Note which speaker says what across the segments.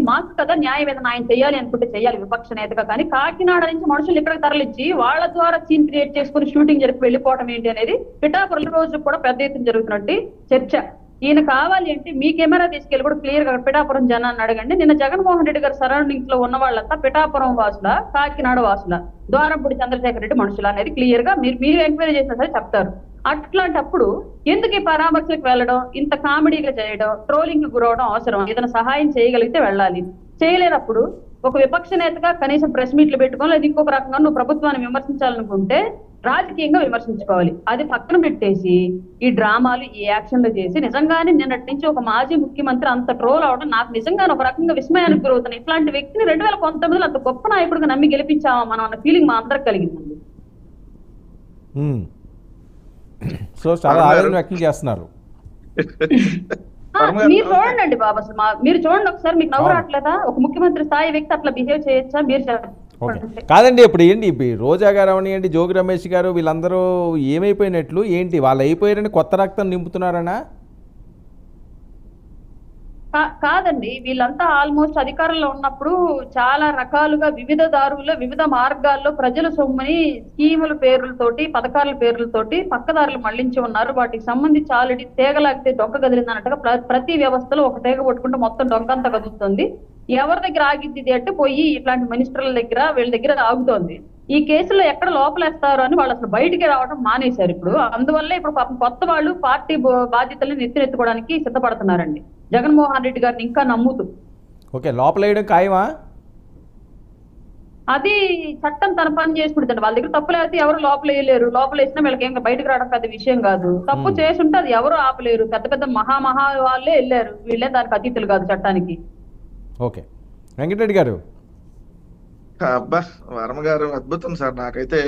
Speaker 1: మాకు కదా న్యాయం ఏదైనా ఆయన చేయాలి అనుకుంటే చేయాలి విపక్ష నేతగా. కానీ కాకినాడ నుంచి మనుషులు ఇక్కడికి తరలించి వాళ్ళ ద్వారా సీన్ క్రియేట్ చేసుకుని షూటింగ్ జరిపి వెళ్ళిపోవడం ఏంటి అనేది పిఠాపురం రోజు కూడా పెద్ద ఎత్తున జరుగుతున్నట్టు చర్చ. ఈయన కావాలి అంటే మీ కెమెరా తీసుకెళ్ళి కూడా క్లియర్ గా పిఠాపురం జనాన్ని అడగండి. నిన్న జగన్మోహన్ రెడ్డి గారి సరౌండింగ్స్ లో ఉన్న వాళ్ళంతా పిఠాపురం వాసుల, కాకినాడ వాసుల, ద్వారంపూడి చంద్రశేఖర్ రెడ్డి మనుషులు అనేది క్లియర్ గా మీరు ఎంక్వైరీ చేసినా సరే చెప్తారు. అట్లాంటప్పుడు ఎందుకు ఈ పరామర్శలకు వెళ్ళడం, ఇంత కామెడీగా చేయడం, ట్రోలింగ్ గురవడం అవసరం? ఏదైనా సహాయం చేయగలిగితే వెళ్ళాలి. చేయలేనప్పుడు ఒక విపక్ష నేతగా కనీసం ప్రెస్ మీట్లు పెట్టుకోవాలి. లేదా ఇంకొక రకంగా నువ్వు ప్రభుత్వాన్ని విమర్శించాలనుకుంటే రాజకీయంగా విమర్శించుకోవాలి. అది పక్కన పెట్టేసి ఈ డ్రామాలు, ఈ యాక్షన్లు చేసి నిజంగానే నిన్నటి నుంచి ఒక మాజీ ముఖ్యమంత్రి అంత ట్రోల్ అవడం నాకు నిజంగానే ఒక రకంగా విస్మయానికి గురవుతుంది. ఇట్లాంటి వ్యక్తిని 2019లో అంత గొప్ప నాయకుడిగా నమ్మి గెలిపించామా మనం అన్న ఫీలింగ్ మా అందరికి కలిగిందండి.
Speaker 2: సో చాలా ఆవేదన వ్యక్తం చేస్తున్నారు.
Speaker 1: మీరు చూడండి బాబు, అసలు మీరు చూడండి ఒకసారి, మీకు నవ్వు రావట్లేదా? ఒక ముఖ్యమంత్రి స్థాయి వ్యక్తి అట్లా బిహేవ్ చేయొచ్చా? మీరు చెప్పండి.
Speaker 2: కాదండి, ఇప్పుడు ఏంటి రోజా గారు అవనియండి, జోగి రమేష్ గారు వీళ్ళందరూ ఏమైపోయినట్లు? ఏంటి వాళ్ళు అయిపోయారని కొత్త రక్తం నింపుతున్నారనా?
Speaker 1: కాదండి, వీళ్ళంతా ఆల్మోస్ట్ అధికారంలో ఉన్నప్పుడు చాలా రకాలుగా వివిధ దారుల్లో వివిధ మార్గాల్లో ప్రజల సొమ్ముని స్కీముల పేర్లతోటి, పథకాల పేర్లతోటి పక్కదారులు మళ్లించి ఉన్నారు. వాటికి సంబంధించి ఆల్రెడీ తీగలాగితే డొంక కదిలింది అన్నట్టుగా ప్రతి వ్యవస్థలో ఒక తీగ కొట్టుకుంటే మొత్తం డొంకంతా కదులుతుంది. ఎవరి దగ్గర ఆగిద్ది అంటే పోయి ఇట్లాంటి మినిస్టర్ల దగ్గర, వీళ్ళ దగ్గర ఆగుతోంది. ఈ కేసులో ఎక్కడ లోపలేస్తారు అని వాళ్ళు అసలు బయటికి రావడం మానేశారు ఇప్పుడు. అందువల్ల ఇప్పుడు పాపం కొత్త వాళ్ళు పార్టీ బాధ్యతలను నెత్తినెత్తుకోవడానికి సిద్ధపడుతున్నారండి, జగన్మోహన్ రెడ్డి గారిని ఇంకా నమ్ముతూ.
Speaker 2: ఓకే, లోపలేయడం ఖాయమా?
Speaker 1: అది చట్టం తన పని చేసుకుంటుంది. వాళ్ళ దగ్గర తప్పు లేకపోతే ఎవరు లోపలేయలేరు. లోపలేసినా వీళ్ళకి ఏం బయటకు రావడం పెద్ద విషయం కాదు. తప్పు చేసుంటే అది ఎవరు ఆపలేరు. పెద్ద పెద్ద మహా వాళ్ళే వెళ్ళారు, వీళ్ళే దానికి అతీతులు కాదు చట్టానికి.
Speaker 2: ఓకే, వెంకటరెడ్డి గారు.
Speaker 3: అబ్బా, వర్మ గారు అద్భుతం సార్. నాకైతే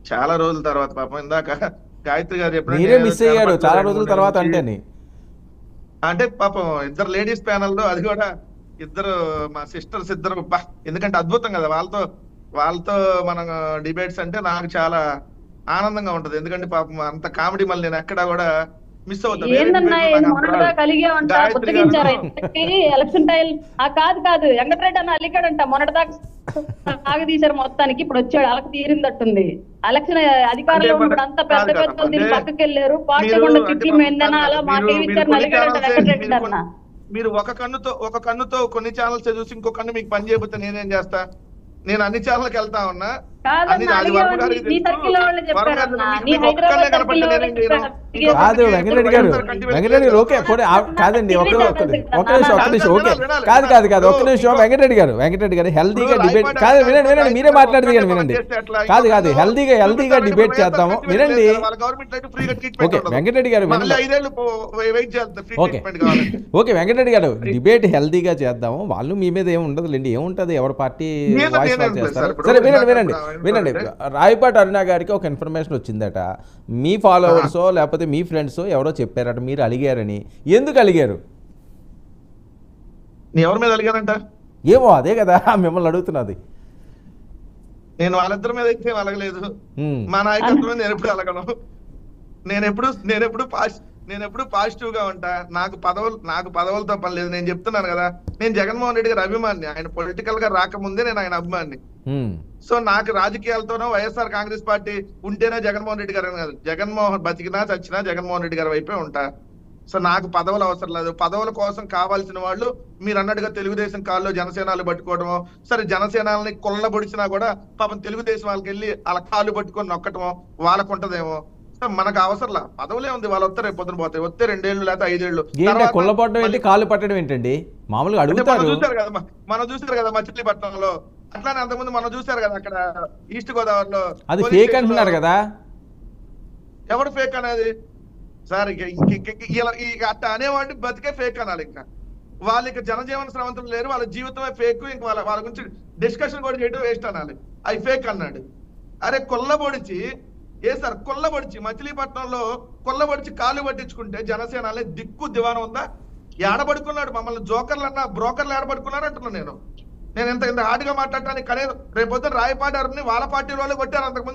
Speaker 3: చాలా రోజుల తర్వాత, పాపం ఇందాక గాయత్రి గారు
Speaker 2: మీరే మిస్ అయ్యారు చాలా రోజుల తర్వాత
Speaker 3: అంటే పాపం ఇద్దరు లేడీస్ ప్యానల్ లో, అది కూడా ఇద్దరు మా సిస్టర్స్ ఇద్దరు. ఎందుకంటే అద్భుతం కదా, వాళ్ళతో మనం డిబేట్స్ అంటే నాకు చాలా ఆనందంగా ఉంటది. ఎందుకంటే పాపం అంత కామెడీ మళ్ళీ నేను ఎక్కడా కూడా మిస్ అవుతాను.
Speaker 1: ఎలక్షన్ టైం కాదు వెంకటరెడ్డి అన్న అలిగాడంట మొన్నటిదాకా ఆగదీశారు మొత్తానికి. ఇప్పుడు వచ్చాడు, అలక తీరిందట్టుంది. ఎలక్షన్ అధికారంలో ఉన్నప్పుడు అంతా పెద్ద పెద్ద పక్కకి వెళ్ళారు. పార్టీకుండా తిట్లు ఏందన్నా అలా మాట్లాడిచ్చారు అలిగాడంట వెంకటరెడ్డి అన్న.
Speaker 3: మీరు ఒక కన్నుతో కొన్ని ఛానల్స్ చూసి ఇంకో కన్ను మీకు పని చేయబోతే నేనేం చేస్తా? నేను అన్ని ఛానల్కి వెళ్తా ఉన్నా.
Speaker 2: కాదు వెంకటరెడ్డి గారు, వెంకటరెడ్డి ఓకే కాదండి, ఒక్క నిమిషం ఓకే కాదు ఒక్క నిమిషం వెంకటరెడ్డి గారు హెల్దీగా డిబేట్ కాదు, వినండి మీరే మాట్లాడేది కానీ వినండి. కాదు హెల్దీగా డిబేట్ చేద్దాము, వినండి. ఓకే వెంకటరెడ్డి గారు, ఓకే వెంకటరెడ్డి గారు, డిబేట్ హెల్దీగా చేద్దాము. వాళ్ళు మీ మీద ఏమి ఉండదులేండి, ఏముంటది ఎవరి పార్టీ వాయిస్ వాళ్ళు చేస్తారు. సరే వినండి. రాయపాటి అరుణ గారికి ఒక ఇన్ఫర్మేషన్ వచ్చిందట, మీ ఫాలోవర్సో లేకపోతే మీ ఫ్రెండ్స్ ఎవరో చెప్పారట మీరు అలిగారని. ఎందుకు అలిగారు?
Speaker 3: ఎవరి మీద అలిగారంట?
Speaker 2: ఏమో అదే కదా మిమ్మల్ని అడుగుతున్నది.
Speaker 3: నేను వాళ్ళిద్దరి మీద అయితే అలగలేదు. మా నాయకత్వం నేను ఎప్పుడు అలగను. నేనెప్పుడు పాజిటివ్ గా ఉంటా. నాకు పదవులతో పని లేదు. నేను చెప్తున్నాను కదా, నేను జగన్మోహన్ రెడ్డి గారి అభిమాని. ఆయన పొలిటికల్ గా రాకముందే నేను ఆయన అభిమాని. సో నాకు రాజకీయాలతోనో వైఎస్ఆర్ కాంగ్రెస్ పార్టీ ఉంటేనే జగన్మోహన్ రెడ్డి గారు కాదు, బతికినా చచ్చినా జగన్మోహన్ రెడ్డి గారి వైపే ఉంటా. సో నాకు పదవులు అవసరం లేదు. పదవుల కోసం కావాల్సిన వాళ్ళు మీరు అన్నట్టుగా తెలుగుదేశం కాళ్ళు జనసేనలు పట్టుకోవడమో, సరే జనసేనల్ని కొల్లబొడిచినా కూడా పాపం తెలుగుదేశం వాళ్ళకి వెళ్ళి వాళ్ళ కాళ్ళు పట్టుకొని నొక్కటమో వాళ్ళకు ఉంటదేమో. మనకు అవసరంలా, పదవులే ఉంది. వాళ్ళు వస్తే రేపు పొద్దున పోతాయి, వస్తే 2 ఏళ్ళు లేకపోతే 5 ఏళ్ళు.
Speaker 2: కొల్లపడడం ఏంటి, కాళ్ళు పట్టడం ఏంటండి? మామూలుగా అడుగుతారు.
Speaker 3: మనం చూసారు కదా మచిలీపట్నంలో, అట్లానే అంతకుముందు మనం చూసారు కదా అక్కడ ఈస్ట్ గోదావరిలో.
Speaker 2: అది ఫేక్ అంటున్నారు కదా.
Speaker 3: ఎవరు ఫేక్ అనేది సార్? అట్లా అనేవాడిని బతికే ఫేక్ అనాలి. ఇంకా వాళ్ళు ఇక జనజీవన స్రవంతులు లేరు, వాళ్ళ జీవితమే ఫేక్. ఇంకా వాళ్ళ గురించి డిస్కషన్ కూడా చేయడం వేస్ట్ అనాలి. అవి ఫేక్ అన్నాడు. అరే కొల్లబొడిచి మచిలీపట్నంలో కొల్లబొడిచి కాళ్ళు పట్టించుకుంటే జనసేన దిక్కు దివానం ఉందా? ఏడబడుకున్నాడు మమ్మల్ని జోకర్లన్నా బ్రోకర్లు ఏడబడుకున్నారు అంటున్నాను నేను ఇంత హార్డ్గా మాట్లాడటానికి. రేపొద్దున రాయపాటి వాళ్ళ పార్టీ వాళ్ళు కొట్టారు అంతకుముందు.